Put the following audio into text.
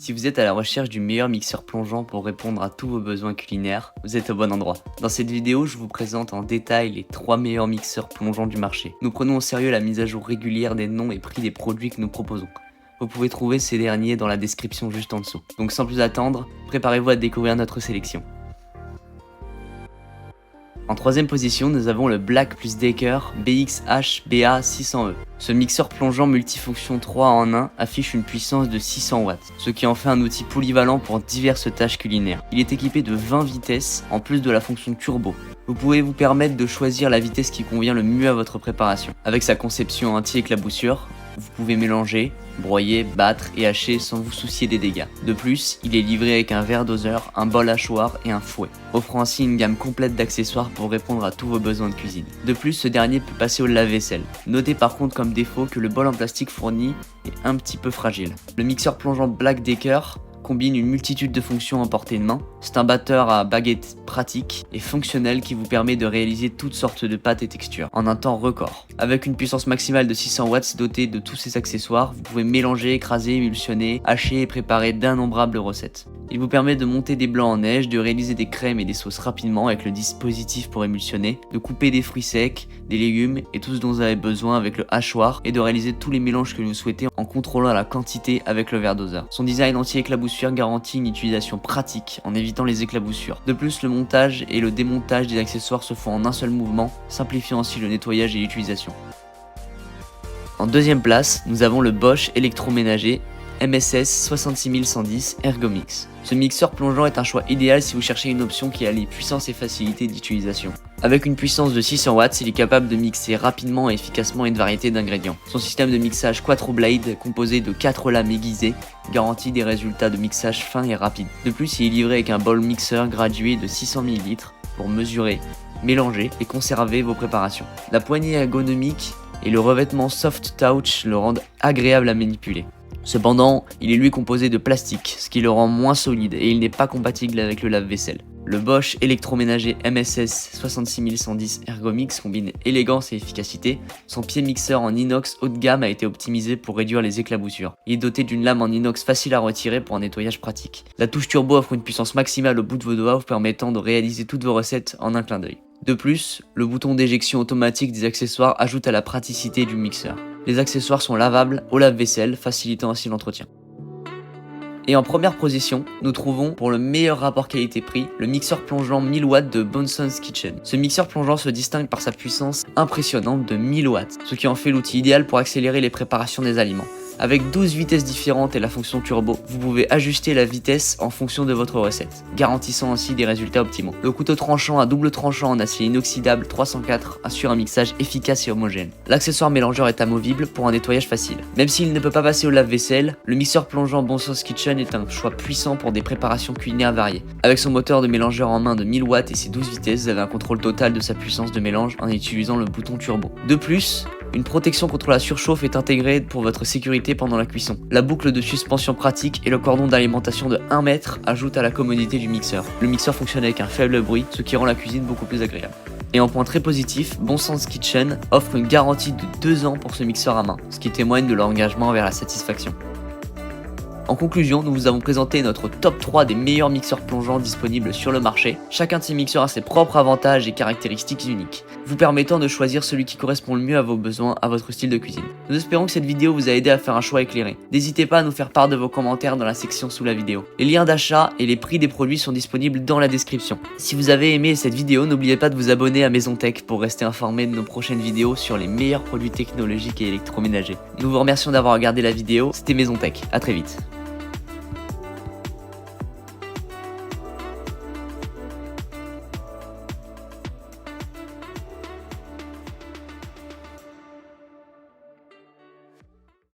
Si vous êtes à la recherche du meilleur mixeur plongeant pour répondre à tous vos besoins culinaires, vous êtes au bon endroit. Dans cette vidéo, je vous présente en détail les 3 meilleurs mixeurs plongeants du marché. Nous prenons au sérieux la mise à jour régulière des noms et prix des produits que nous proposons. Vous pouvez trouver ces derniers dans la description juste en dessous. Donc sans plus attendre, préparez-vous à découvrir notre sélection. En troisième position, nous avons le Black + Decker BXH BA600E. Ce mixeur plongeant multifonction 3 en 1 affiche une puissance de 600 watts, ce qui en fait un outil polyvalent pour diverses tâches culinaires. Il est équipé de 20 vitesses en plus de la fonction turbo. Vous pouvez vous permettre de choisir la vitesse qui convient le mieux à votre préparation. Avec sa conception anti-éclaboussure, vous pouvez mélanger, broyer, battre et hacher sans vous soucier des dégâts. De plus, il est livré avec un verre doseur, un bol hachoir et un fouet, offrant ainsi une gamme complète d'accessoires pour répondre à tous vos besoins de cuisine. De plus, ce dernier peut passer au lave-vaisselle. Notez par contre comme défaut que le bol en plastique fourni est un petit peu fragile. Le mixeur plongeant Black Decker combine une multitude de fonctions à portée de main. C'est un batteur à baguette pratique et fonctionnel qui vous permet de réaliser toutes sortes de pâtes et textures en un temps record. Avec une puissance maximale de 600 watts dotée de tous ces accessoires, vous pouvez mélanger, écraser, émulsionner, hacher et préparer d'innombrables recettes. Il vous permet de monter des blancs en neige, de réaliser des crèmes et des sauces rapidement avec le dispositif pour émulsionner, de couper des fruits secs, des légumes et tout ce dont vous avez besoin avec le hachoir et de réaliser tous les mélanges que vous souhaitez en contrôlant la quantité avec le verre doseur. Son design anti-éclaboussure garantit une utilisation pratique en évitant les éclaboussures. De plus, le montage et le démontage des accessoires se font en un seul mouvement, simplifiant ainsi le nettoyage et l'utilisation. En deuxième place, nous avons le Bosch électroménager MSS 66110 Ergomix. Ce mixeur plongeant est un choix idéal si vous cherchez une option qui allie puissance et facilité d'utilisation. Avec une puissance de 600 watts, il est capable de mixer rapidement et efficacement une variété d'ingrédients. Son système de mixage Quattro Blade, composé de 4 lames aiguisées, garantit des résultats de mixage fins et rapides. De plus, il est livré avec un bol mixeur gradué de 600 ml pour mesurer, mélanger et conserver vos préparations. La poignée ergonomique et le revêtement Soft Touch le rendent agréable à manipuler. Cependant, il est lui composé de plastique, ce qui le rend moins solide et il n'est pas compatible avec le lave-vaisselle. Le Bosch électroménager MSS 66110 Ergomix combine élégance et efficacité. Son pied mixeur en inox haut de gamme a été optimisé pour réduire les éclaboussures. Il est doté d'une lame en inox facile à retirer pour un nettoyage pratique. La touche turbo offre une puissance maximale au bout de vos doigts, vous permettant de réaliser toutes vos recettes en un clin d'œil. De plus, le bouton d'éjection automatique des accessoires ajoute à la praticité du mixeur. Les accessoires sont lavables au lave-vaisselle, facilitant ainsi l'entretien. Et en première position, nous trouvons, pour le meilleur rapport qualité-prix, le mixeur plongeant 1000 watts de Bonson's Kitchen. Ce mixeur plongeant se distingue par sa puissance impressionnante de 1000 watts, ce qui en fait l'outil idéal pour accélérer les préparations des aliments. Avec 12 vitesses différentes et la fonction turbo, vous pouvez ajuster la vitesse en fonction de votre recette, garantissant ainsi des résultats optimaux. Le couteau tranchant à double tranchant en acier inoxydable 304 assure un mixage efficace et homogène. L'accessoire mélangeur est amovible pour un nettoyage facile. Même s'il ne peut pas passer au lave-vaisselle, le mixeur plongeant Bonson's Kitchen est un choix puissant pour des préparations culinaires variées. Avec son moteur de mélangeur en main de 1000 watts et ses 12 vitesses, vous avez un contrôle total de sa puissance de mélange en utilisant le bouton turbo. De plus, une protection contre la surchauffe est intégrée pour votre sécurité pendant la cuisson. La boucle de suspension pratique et le cordon d'alimentation de 1 mètre ajoutent à la commodité du mixeur. Le mixeur fonctionne avec un faible bruit, ce qui rend la cuisine beaucoup plus agréable. Et en point très positif, Bonson's Kitchen offre une garantie de 2 ans pour ce mixeur à main, ce qui témoigne de leur engagement vers la satisfaction. En conclusion, nous vous avons présenté notre top 3 des meilleurs mixeurs plongeants disponibles sur le marché. Chacun de ces mixeurs a ses propres avantages et caractéristiques uniques, vous permettant de choisir celui qui correspond le mieux à vos besoins, à votre style de cuisine. Nous espérons que cette vidéo vous a aidé à faire un choix éclairé. N'hésitez pas à nous faire part de vos commentaires dans la section sous la vidéo. Les liens d'achat et les prix des produits sont disponibles dans la description. Si vous avez aimé cette vidéo, n'oubliez pas de vous abonner à Maison Tech pour rester informé de nos prochaines vidéos sur les meilleurs produits technologiques et électroménagers. Nous vous remercions d'avoir regardé la vidéo, c'était Maison Tech, à très vite.